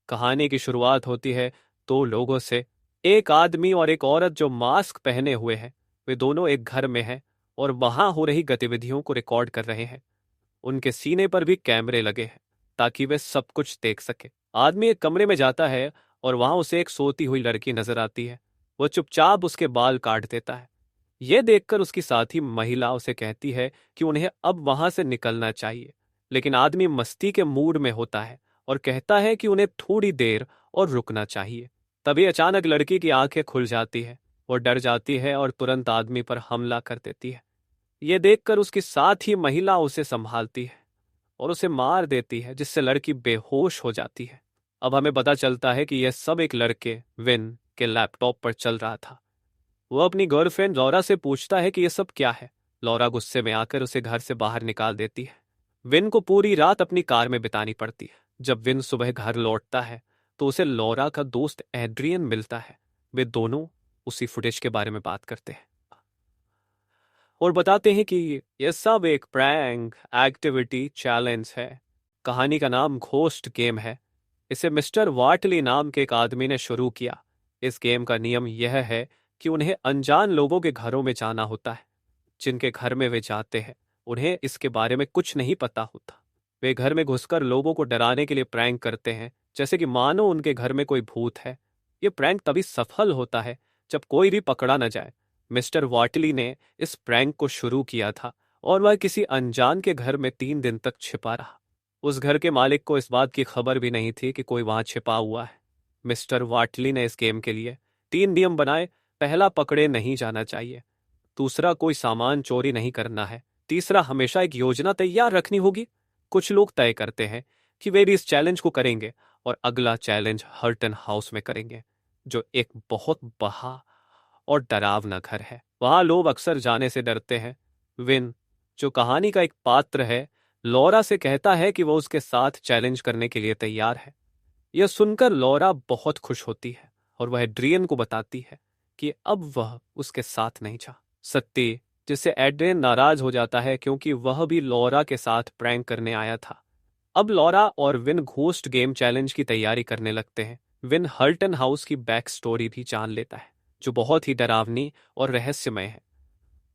कहानी की शुरुआत होती है दो लोगों से। एक आदमी और एक औरत जो मास्क पहने हुए हैं, वे दोनों एक घर में हैं और वहां हो रही गतिविधियों को रिकॉर्ड कर रहे हैं। उनके सीने पर भी कैमरे लगे हैं ताकि वे सब कुछ देख सके। आदमी एक कमरे में जाता है और वहां उसे एक सोती हुई लड़की नजर आती है। वो चुपचाप उसके बाल काट देता है। यह देखकर उसकी साथी महिला उसे कहती है कि उन्हें अब वहां से निकलना चाहिए, लेकिन आदमी मस्ती के मूड में होता है और कहता है कि उन्हें थोड़ी देर और रुकना चाहिए। तभी अचानक लड़की की आंखें खुल जाती है। वो डर जाती है और तुरंत आदमी पर हमला कर देती है। ये देखकर उसकी साथ ही महिला उसे संभालती है और उसे मार देती है, जिससे लड़की बेहोश हो जाती है। अब हमें पता चलता है कि यह सब एक लड़के विन के लैपटॉप पर चल रहा था। वो अपनी गर्लफ्रेंड लॉरा से पूछता है कि यह सब क्या है। लॉरा गुस्से में आकर उसे घर से बाहर निकाल देती है। विन को पूरी रात अपनी कार में बितानी पड़ती है। जब विन सुबह घर लौटता है तो उसे लॉरा का दोस्त एड्रियन मिलता है। वे दोनों उसी फुटेज के बारे में बात करते हैं और बताते हैं कि यह सब एक प्रैंक एक्टिविटी चैलेंज है। कहानी का नाम घोस्ट गेम है। इसे मिस्टर वाटली नाम के एक आदमी ने शुरू किया। इस गेम का नियम यह है कि उन्हें अनजान लोगों के घरों में जाना होता है। जिनके घर में वे जाते हैं उन्हें इसके बारे में कुछ नहीं पता होता। वे घर में घुसकर लोगों को डराने के लिए प्रैंक करते हैं, जैसे कि मानो उनके घर में कोई भूत है। ये प्रैंक तभी सफल होता है जब कोई भी पकड़ा न जाए। मिस्टर वाटली ने इस प्रैंक को शुरू किया था और वह किसी अनजान के घर में 3 दिन तक छिपा रहा। उस घर के मालिक को इस बात की खबर भी नहीं थी कि कोई वहां छिपा हुआ है। मिस्टर वाटली ने इस गेम के लिए 3 नियम बनाए। पहला, पकड़े नहीं जाना चाहिए। दूसरा, कोई सामान चोरी नहीं करना है। तीसरा, हमेशा एक योजना तैयार रखनी होगी। कुछ लोग तय करते हैं कि वे भी इस चैलेंज को करेंगे और अगला चैलेंज हर्टन हाउस में करेंगे, जो एक बहुत बड़ा और डरावना घर है। वहां लोग अक्सर जाने से डरते हैं। विन, जो कहानी का एक पात्र है, लॉरा से कहता है कि वो उसके साथ चैलेंज करने के लिए तैयार है। यह सुनकर लॉरा बहुत खुश होती है और वह एड्रियन को बताती है कि अब वह उसके साथ नहीं जा सकती, जिससे एड्रियन नाराज हो जाता है क्योंकि वह भी लॉरा के साथ प्रैंक करने आया था। अब लॉरा और विन घोस्ट गेम चैलेंज की तैयारी करने लगते हैं। विन हल्टन हाउस की बैक स्टोरी भी जान लेता है, जो बहुत ही डरावनी और रहस्यमय है।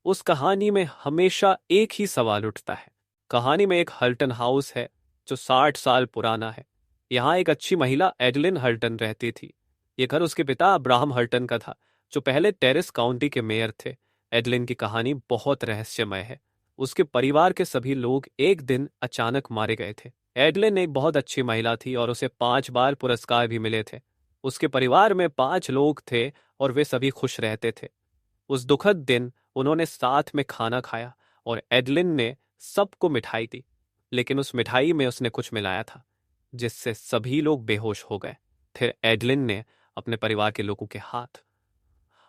उस कहानी में हमेशा एक ही सवाल उठता है। कहानी में एक हल्टन हाउस है जो 60 साल पुराना है। यहाँ एक अच्छी महिला एडलिन हल्टन रहती थी। ये घर उसके पिता अब्राहम हल्टन का था, जो पहले टेरिस काउंटी के मेयर थे। एडलिन की कहानी बहुत रहस्यमय है। उसके परिवार के सभी लोग एक दिन अचानक मारे गए थे। एडलिन एक बहुत अच्छी महिला थी और उसे 5 बार पुरस्कार भी मिले थे। उसके परिवार में 5 लोग थे और वे सभी खुश रहते थे। उस दुखद दिन उन्होंने साथ में खाना खाया और एडलिन ने सबको मिठाई दी, लेकिन उस मिठाई में उसने कुछ मिलाया था, जिससे सभी लोग बेहोश हो गए। फिर एडलिन ने अपने परिवार के लोगों के हाथ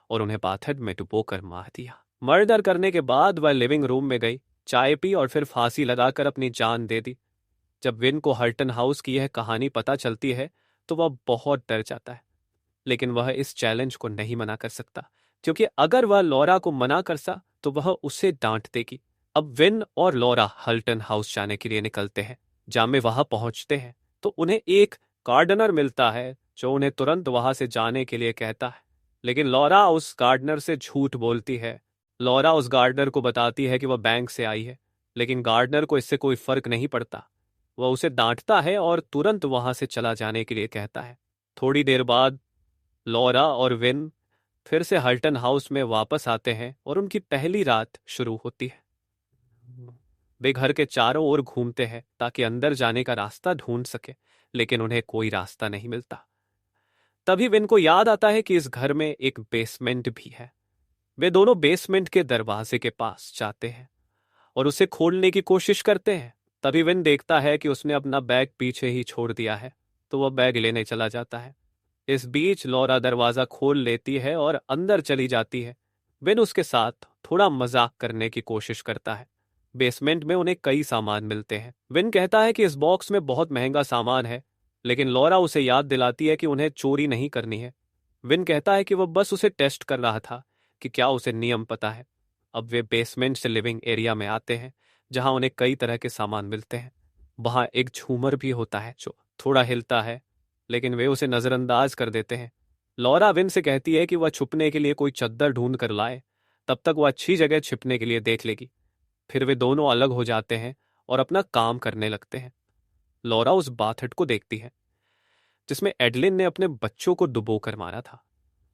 और उन्हें बाथटब में डुबोकर मार दिया। मर्डर करने के बाद वह लिविंग रूम में गई, चाय पी और फिर फांसी लगाकर अपनी जान दे दी। जब विन को हल्टन हाउस की यह कहानी पता चलती है तो वह बहुत डर जाता है, लेकिन वह इस चैलेंज को नहीं मना कर सकता, क्योंकि अगर वह लॉरा को मना कर सा तो वह उसे डांट देगी। अब विन और लॉरा हल्टन हाउस जाने के लिए निकलते हैं। जब वे वहां पहुंचते हैं तो उन्हें एक गार्डनर मिलता है जो उन्हें तुरंत वहां से जाने के लिए कहता है, लेकिन लॉरा उस गार्डनर से झूठ बोलती है। लॉरा उस गार्डनर को बताती है कि वह बैंक से आई है, लेकिन गार्डनर को इससे कोई फर्क नहीं पड़ता। वह उसे डांटता है और तुरंत वहां से चला जाने के लिए कहता है। थोड़ी देर बाद लॉरा और विन फिर से हल्टन हाउस में वापस आते हैं और उनकी पहली रात शुरू होती है। वे घर के चारों ओर घूमते हैं ताकि अंदर जाने का रास्ता ढूंढ सके, लेकिन उन्हें कोई रास्ता नहीं मिलता। तभी विन को याद आता है कि इस घर में एक बेसमेंट भी है। वे दोनों बेसमेंट के दरवाजे के पास जाते हैं और उसे खोलने की कोशिश करते हैं। तभी विन देखता है कि उसने अपना बैग पीछे ही छोड़ दिया है, तो वह बैग लेने चला जाता है। इस बीच लॉरा दरवाजा खोल लेती है और अंदर चली जाती है। विन उसके साथ थोड़ा मजाक करने की कोशिश करता है। बेसमेंट में उन्हें कई सामान मिलते हैं। विन कहता है कि इस बॉक्स में बहुत महंगा सामान है, लेकिन लॉरा उसे याद दिलाती है कि उन्हें चोरी नहीं करनी है। विन कहता है कि वह बस उसे टेस्ट कर रहा था कि क्या उसे नियम पता है। अब वे बेसमेंट से लिविंग एरिया में आते हैं, जहां उन्हें कई तरह के सामान मिलते हैं। वहां एक झूमर भी होता है जो थोड़ा हिलता है, लेकिन वे उसे नजरअंदाज कर देते हैं। लॉरा विन से कहती है कि वह छुपने के लिए कोई चद्दर ढूंढ कर लाए, तब तक वह अच्छी जगह छिपने के लिए देख लेगी। फिर वे दोनों अलग हो जाते हैं और अपना काम करने लगते हैं। लॉरा उस बाथट को देखती है जिसमें एडलिन ने अपने बच्चों को डुबो कर मारा था।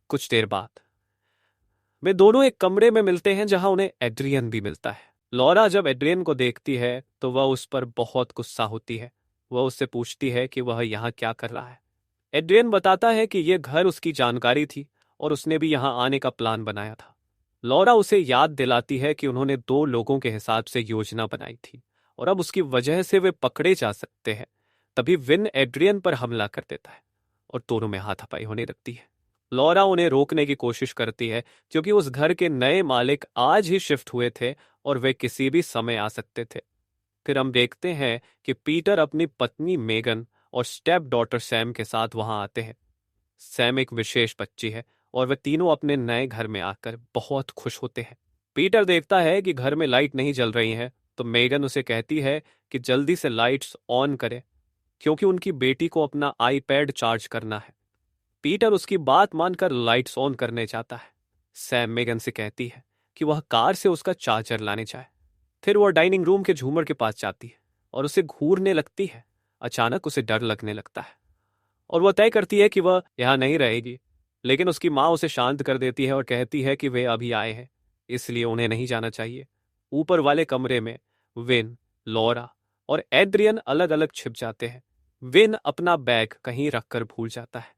कुछ देर बाद वे दोनों एक कमरे में मिलते हैं जहां उन्हें एड्रियन भी मिलता है। लॉरा जब एड्रियन को देखती है तो वह उस पर बहुत गुस्सा होती है। वह उससे पूछती है कि वह यहाँ क्या कर रहा है। एड्रियन बताता है कि यह घर उसकी जानकारी थी और उसने भी यहाँ आने का प्लान बनाया था। लॉरा उसे याद दिलाती है कि उन्होंने दो लोगों के हिसाब से योजना बनाई थी और अब उसकी वजह से वे पकड़े जा सकते हैं। तभी विन एड्रियन पर हमला कर देता है और दोनों में हाथापाई होने लगती है। लॉरा उन्हें रोकने की कोशिश करती है क्योंकि उस घर के नए मालिक आज ही शिफ्ट हुए थे और वे किसी भी समय आ सकते थे। फिर हम देखते हैं कि पीटर अपनी पत्नी मेगन और स्टेप डॉटर सैम के साथ वहां आते हैं। सैम एक विशेष बच्ची है और वे तीनों अपने नए घर में आकर बहुत खुश होते हैं। पीटर देखता है कि घर में लाइट नहीं जल रही है तो मेगन उसे कहती है कि जल्दी से लाइट्स ऑन करे क्योंकि उनकी बेटी को अपना आईपैड चार्ज करना है। पीटर उसकी बात मानकर लाइट्स ऑन करने जाता है। सैम मेगन से कहती है कि वह कार से उसका चार्जर लाने जाए। फिर वह डाइनिंग रूम के झूमर के पास जाती है और उसे घूरने लगती है। अचानक उसे डर लगने लगता है और वह तय करती है कि वह यहां नहीं रहेगी, लेकिन उसकी माँ उसे शांत कर देती है और कहती है कि वे अभी आए हैं इसलिए उन्हें नहीं जाना चाहिए। ऊपर वाले कमरे में विन, लॉरा और एड्रियन अलग अलग छिप जाते हैं। विन अपना बैग कहीं रखकर भूल जाता है।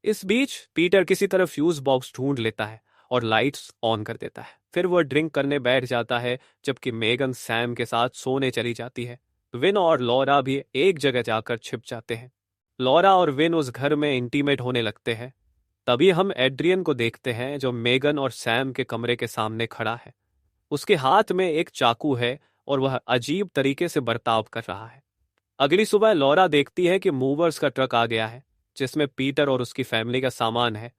इस बीच पीटर किसी तरह फ्यूज बॉक्स ढूंढ लेता है और लाइट्स ऑन कर देता है। फिर वह ड्रिंक करने बैठ जाता है जबकि मेगन सैम के साथ सोने चली जाती है। विन और लॉरा भी एक जगह जाकर छिप जाते हैं। लॉरा और विन उस घर में इंटीमेट होने लगते हैं। तभी हम एड्रियन को देखते हैं जो मेगन और सैम के कमरे के सामने खड़ा है। उसके हाथ में एक चाकू है और वह अजीब तरीके से बर्ताव कर रहा है। अगली सुबह लॉरा देखती है कि मूवर्स का ट्रक आ गया है जिसमें पीटर और उसकी फैमिली का सामान है।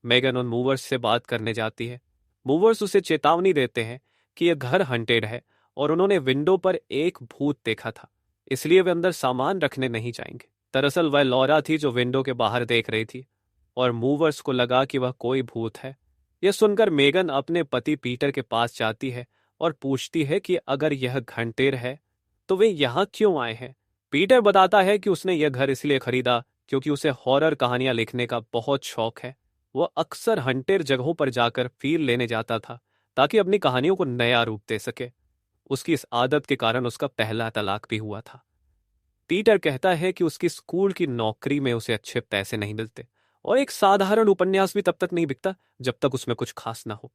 मेगन उन मूवर्स से बात करने जाती है। मूवर्स उसे चेतावनी देते हैं कि यह घर हंटेड है और उन्होंने विंडो पर एक भूत देखा था, इसलिए वे अंदर सामान रखने नहीं जाएंगे। दरअसल वह लॉरा थी जो विंडो के बाहर देख रही थी और मूवर्स को लगा कि वह कोई भूत है। यह सुनकर मेगन अपने पति पीटर के पास जाती है और पूछती है कि अगर यह घंटेर है तो वे यहाँ क्यों आए हैं। पीटर बताता है कि उसने यह घर इसलिए खरीदा क्योंकि उसे हॉरर कहानियां लिखने का बहुत शौक है। वह अक्सर हंटेर जगहों पर जाकर फील लेने जाता था ताकि अपनी कहानियों को नया रूप दे सके। उसकी इस आदत के कारण उसका पहला तलाक भी हुआ था। पीटर कहता है कि उसकी स्कूल की नौकरी में उसे अच्छे पैसे नहीं मिलते और एक साधारण उपन्यास भी तब तक नहीं बिकता जब तक उसमें कुछ खास ना हो,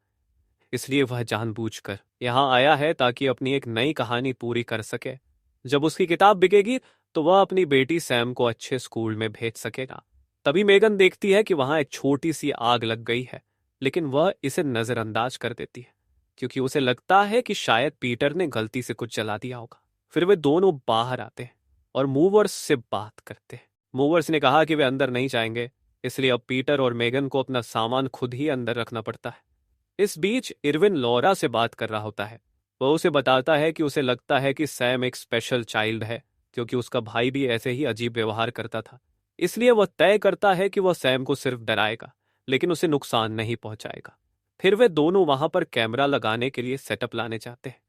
इसलिए वह जानबूझकर यहां आया है ताकि अपनी एक नई कहानी पूरी कर सके। जब उसकी किताब बिकेगी तो वह अपनी बेटी सैम को अच्छे स्कूल में भेज सकेगा। तभी मेगन देखती है कि वहां एक छोटी सी आग लग गई है, लेकिन वह इसे नजरअंदाज कर देती है क्योंकि उसे लगता है कि शायद पीटर ने गलती से कुछ जला दिया होगा। फिर वे दोनों बाहर आते हैं और मूवर्स से बात करते हैं। मूवर्स ने कहा कि वे अंदर नहीं जाएंगे, इसलिए अब पीटर और मेगन को अपना सामान खुद ही अंदर रखना पड़ता है। इस बीच इरविन लॉरा से बात कर रहा होता है। वह उसे बताता है कि उसे लगता है कि सैम एक स्पेशल चाइल्ड है क्योंकि उसका भाई भी ऐसे ही अजीब व्यवहार करता था। इसलिए वह तय करता है कि वह सैम को सिर्फ डराएगा लेकिन उसे नुकसान नहीं पहुंचाएगा। फिर वे दोनों वहां पर कैमरा लगाने के लिए सेटअप लाने जाते हैं।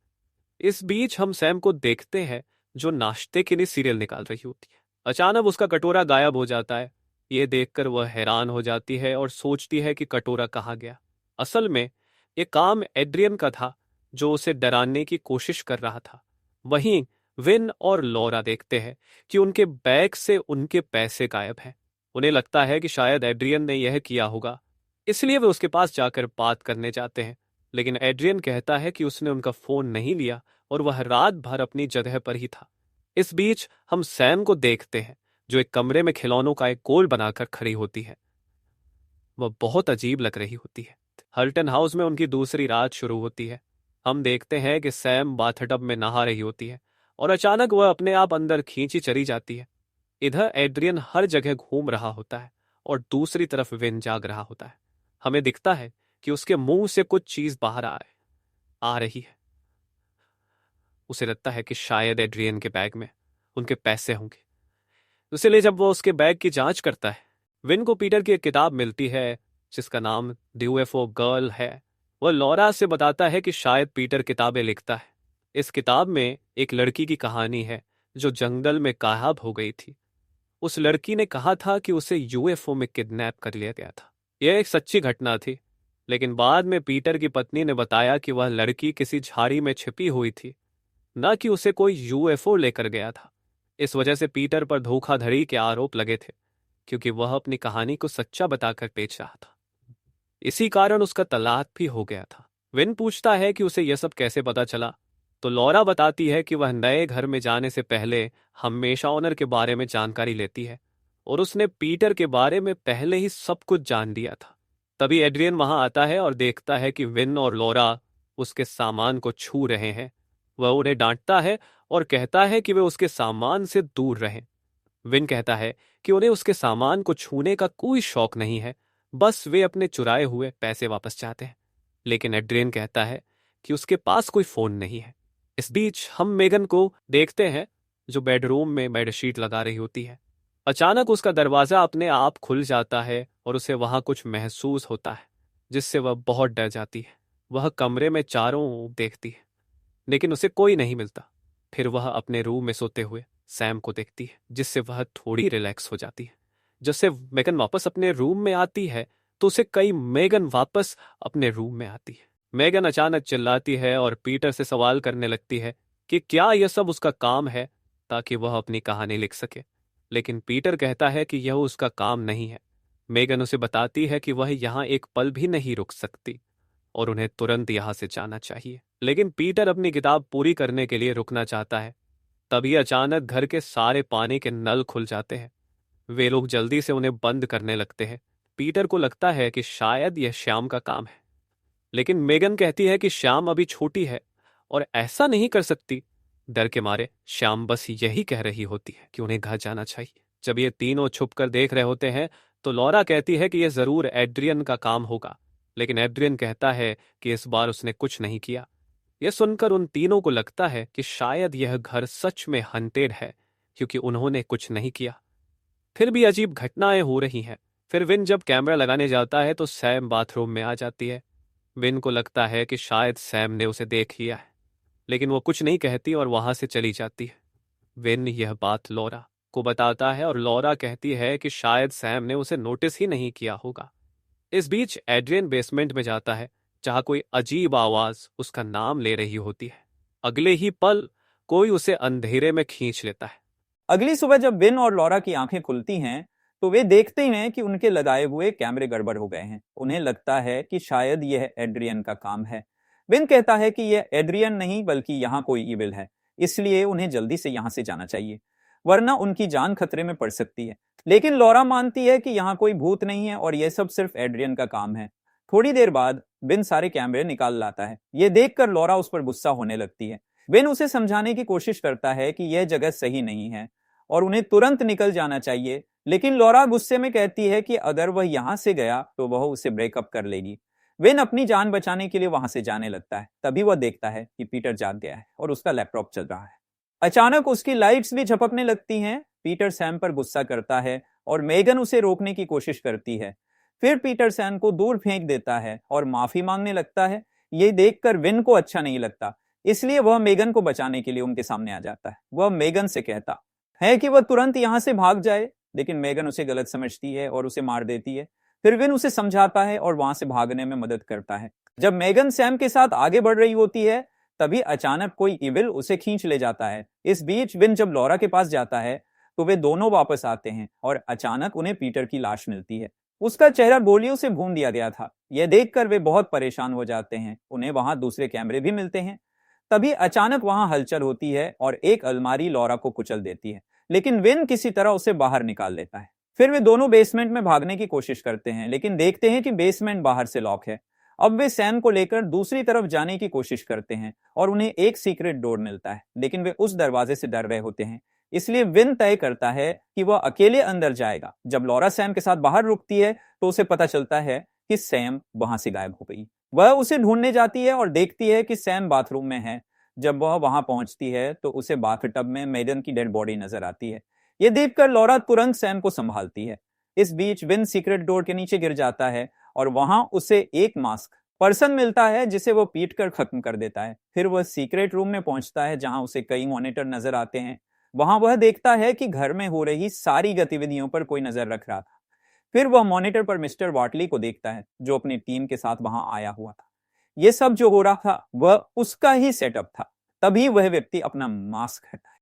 इस बीच हम सैम को देखते हैं जो नाश्ते के लिए सीरियल निकाल रही होती है। अचानक उसका कटोरा गायब हो जाता है। ये देखकर वह हैरान हो जाती है और सोचती है कि कटोरा कहाँ गया। असल में ये काम एड्रियन का था जो उसे डराने की कोशिश कर रहा था। वहीं विन और लॉरा देखते हैं कि उनके बैग से उनके पैसे गायब हैं। उन्हें लगता है कि शायद एड्रियन ने यह किया होगा, इसलिए वे उसके पास जाकर बात करने जाते हैं। लेकिन एड्रियन कहता है कि उसने उनका फोन नहीं लिया और वह रात भर अपनी जगह पर ही था। इस बीच हम सैम को देखते हैं जो एक कमरे में खिलौनों का एक गोल बनाकर खड़ी होती है। वह बहुत अजीब लग रही होती है। हल्टन हाउस में उनकी दूसरी रात शुरू होती है। हम देखते हैं कि सैम बाथटब में नहा रही होती है और अचानक वह अपने आप अंदर खींची चली जाती है। इधर एड्रियन हर जगह घूम रहा होता है और दूसरी तरफ विन जाग रहा होता है। हमें दिखता है कि उसके मुंह से कुछ चीज बाहर आ रही है। उसे लगता है कि शायद एड्रियन के बैग में उनके पैसे होंगे। इसलिए जब वो उसके बैग की जांच करता है विन को पीटर की एक किताब मिलती है जिसका नाम द यूएफओ गर्ल है। वह लॉरा से बताता है कि शायद पीटर किताबें लिखता है। इस किताब में एक लड़की की कहानी है जो जंगल में गायब हो गई थी। उस लड़की ने कहा था कि उसे यूएफओ में किडनैप कर लिया गया था। यह एक सच्ची घटना थी, लेकिन बाद में पीटर की पत्नी ने बताया कि वह लड़की किसी झाड़ी में छिपी हुई थी, न कि उसे कोई यूएफओ लेकर गया था। इस वजह से पीटर पर धोखाधड़ी के आरोप लगे थे, क्योंकि वह अपनी कहानी को सच्चा बताकर बेच रहा था। इसी कारण उसका तलाक भी हो गया था। विन पूछता है कि उसे यह सब कैसे पता चला, तो लॉरा बताती है कि वह नए घर में जाने से पहले हमेशा ऑनर के बारे में जानकारी लेती है और उसने पीटर के बारे में पहले ही सब कुछ जान लिया था। तभी एड्रियन वहां आता है और देखता है कि विन और लॉरा उसके सामान को छू रहे हैं। वह उन्हें डांटता है और कहता है कि वे उसके सामान से दूर रहें। विन कहता है कि उन्हें उसके सामान को छूने का कोई शौक नहीं है, बस वे अपने चुराए हुए पैसे वापस चाहते हैं। लेकिन एड्रियन कहता है कि उसके पास कोई फोन नहीं है। इस बीच हम मेगन को देखते हैं जो बेडरूम में बेडशीट लगा रही होती है। अचानक उसका दरवाजा अपने आप खुल जाता है और उसे वहां कुछ महसूस होता है, जिससे वह बहुत डर जाती है। वह कमरे में चारों ओर देखती है, लेकिन उसे कोई नहीं मिलता। फिर वह अपने रूम में सोते हुए सैम को देखती है, जिससे वह थोड़ी रिलैक्स हो जाती है। जैसे मेगन वापस अपने रूम में आती है तो उसे कई मेगन वापस अपने रूम में आती है। मेगन अचानक चिल्लाती है और पीटर से सवाल करने लगती है कि क्या यह सब उसका काम है ताकि वह अपनी कहानी लिख सके। लेकिन पीटर कहता है कि यह उसका काम नहीं है। मेगन उसे बताती है कि वह यहाँ एक पल भी नहीं रुक सकती और उन्हें तुरंत यहाँ से जाना चाहिए। लेकिन पीटर अपनी किताब पूरी करने के लिए रुकना चाहता है। तभी अचानक घर के सारे पानी के नल खुल जाते हैं। वे लोग जल्दी से उन्हें बंद करने लगते हैं। पीटर को लगता है कि शायद यह श्याम का काम है, लेकिन मेगन कहती है कि श्याम अभी छोटी है और ऐसा नहीं कर सकती। डर के मारे श्याम बस यही कह रही होती है कि उन्हें घर जाना चाहिए। जब ये तीनों छुप कर देख रहे होते हैं तो लॉरा कहती है कि यह जरूर एड्रियन का काम होगा, लेकिन एड्रियन कहता है कि इस बार उसने कुछ नहीं किया। यह सुनकर उन तीनों को लगता है कि शायद यह घर सच में हंटेड है, क्योंकि उन्होंने कुछ नहीं किया। फिर भी अजीब घटनाएं हो रही हैं। फिर विन जब कैमरा लगाने जाता है तो सैम बाथरूम में आ जाती है। विन को लगता है कि शायद सैम ने उसे देख लिया है, लेकिन वो कुछ नहीं कहती और वहां से चली जाती है। विन यह बात लॉरा को बताता है और लॉरा कहती है कि शायद सैम ने उसे नोटिस ही नहीं किया होगा। इस बीच एड्रियन बेसमेंट में जाता है, जहां कोई अजीब आवाज उसका नाम ले रही होती है। अगले ही पल कोई उसे अंधेरे में खींच लेता है। अगली सुबह जब विन और लॉरा की आंखें खुलती हैं तो वे देखते हैं कि उनके लगाए हुए कैमरे गड़बड़ हो गए हैं। उन्हें लगता है कि शायद यह एड्रियन का काम है। विन कहता है कि यह एड्रियन नहीं बल्कि यहाँ कोई इविल है, इसलिए उन्हें जल्दी से यहाँ से जाना चाहिए, वरना उनकी जान खतरे में पड़ सकती है। लेकिन लॉरा मानती है कि यहाँ कोई भूत नहीं है और यह सब सिर्फ एड्रियन का काम है। थोड़ी देर बाद विन सारे कैमरे निकाल लाता है। यह देखकर लॉरा उस पर गुस्सा होने लगती है। विन उसे समझाने की कोशिश करता है कि यह जगह सही नहीं है और उन्हें तुरंत निकल जाना चाहिए, लेकिन लॉरा गुस्से में कहती है कि अगर वह यहां से गया तो वह उसे ब्रेकअप कर लेगी। विन अपनी जान बचाने के लिए वहां से जाने लगता है। तभी वह देखता है कि पीटर जाग गया है और उसका लैपटॉप चल रहा है। अचानक उसकी लाइट्स भी झपकने लगती हैं। पीटर सैम पर गुस्सा करता है और मेगन उसे रोकने की कोशिश करती है। फिर पीटर सैम को दूर फेंक देता है और माफी मांगने लगता है। ये देखकर विन को अच्छा नहीं लगता, इसलिए वह मेगन को बचाने के लिए उनके सामने आ जाता है। वह मेगन से कहता है कि वह तुरंत यहां से भाग जाए, लेकिन मेगन उसे गलत समझती है और उसे मार देती है। फिर विन उसे समझाता है और वहां से भागने में मदद करता है। जब मेगन सैम के साथ आगे बढ़ रही होती है तभी अचानक कोई इविल उसे खींच ले जाता है। इस बीच विन जब लॉरा के पास जाता है तो वे दोनों वापस आते हैं और अचानक उन्हें पीटर की लाश मिलती है। उसका चेहरा गोलियों से भून दिया गया था। यह देखकर वे बहुत परेशान हो जाते हैं। उन्हें वहां दूसरे कैमरे भी मिलते हैं। तभी अचानक वहां हलचल होती है और एक अलमारी लॉरा को कुचल देती है, लेकिन विन किसी तरह उसे बाहर निकाल लेता है। फिर वे दोनों बेसमेंट में भागने की कोशिश करते हैं, लेकिन देखते हैं कि बेसमेंट बाहर से लॉक है। अब वे सैम को लेकर दूसरी तरफ जाने की कोशिश करते हैं और उन्हें एक सीक्रेट डोर मिलता है, लेकिन वे उस दरवाजे से डर रहे होते हैं। इसलिए विन तय करता है कि वह अकेले अंदर जाएगा। जब लॉरा सैम के साथ बाहर रुकती है तो उसे पता चलता है कि सैम वहां से गायब हो गई। वह उसे ढूंढने जाती है और देखती है कि सैम बाथरूम में है। जब वह वहां पहुंचती है तो उसे बाथटब में मेगन की डेड बॉडी नजर आती है। यह देखकर लॉरा तुरंत सैम को संभालती है। इस बीच विन सीक्रेट डोर के नीचे गिर जाता है और वहां उसे एक मास्क पर्सन मिलता है जिसे वो पीट कर खत्म कर देता है। फिर वह सीक्रेट रूम में पहुंचता है जहां उसे कई मॉनिटर नजर आते हैं। वहां वह देखता है कि घर में हो रही सारी गतिविधियों पर कोई नजर रख रहा था। फिर वह मॉनिटर पर मिस्टर वाटली को देखता है जो अपनी टीम के साथ वहां आया हुआ था। ये सब जो हो रहा था वह उसका ही सेटअप था। तभी वह व्यक्ति अपना मास्क हटाया।